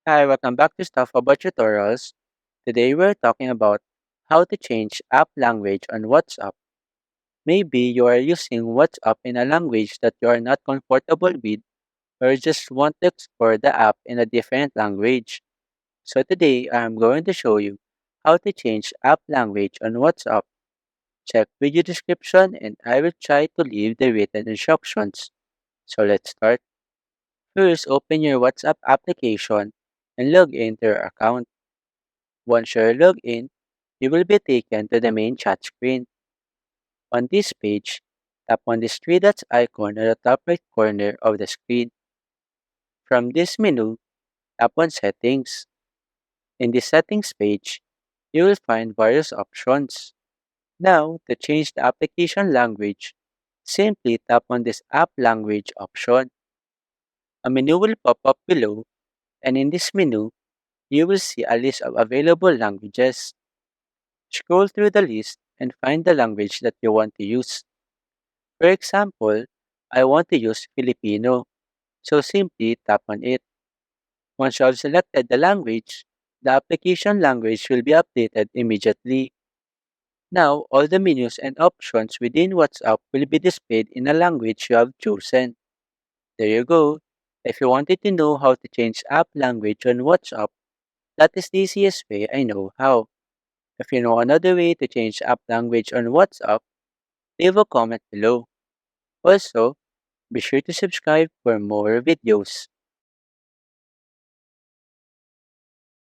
Hi, welcome back to Stuff About Tutorials. Today we're talking about how to change app language on WhatsApp. Maybe you are using WhatsApp in a language that you are not comfortable with or just want to explore the app in a different language. So today I'm going to show you how to change app language on WhatsApp. Check video description and I will try to leave the written instructions. So let's start. First, open your WhatsApp application and log into your account. Once you're logged in, you will be taken to the main chat screen. On this page, tap on the three dots icon at the top right corner of the screen. From this menu, tap on Settings. In the Settings page, you will find various options. Now, to change the application language, simply tap on this App Language option. A menu will pop up below, and in this menu, you will see a list of available languages. Scroll through the list and find the language that you want to use. For example, I want to use Filipino, so simply tap on it. Once you have selected the language, the application language will be updated immediately. Now, all the menus and options within WhatsApp will be displayed in a language you have chosen. There you go. If you wanted to know how to change app language on WhatsApp, that is the easiest way I know how. If you know another way to change app language on WhatsApp, leave a comment below. Also, be sure to subscribe for more videos.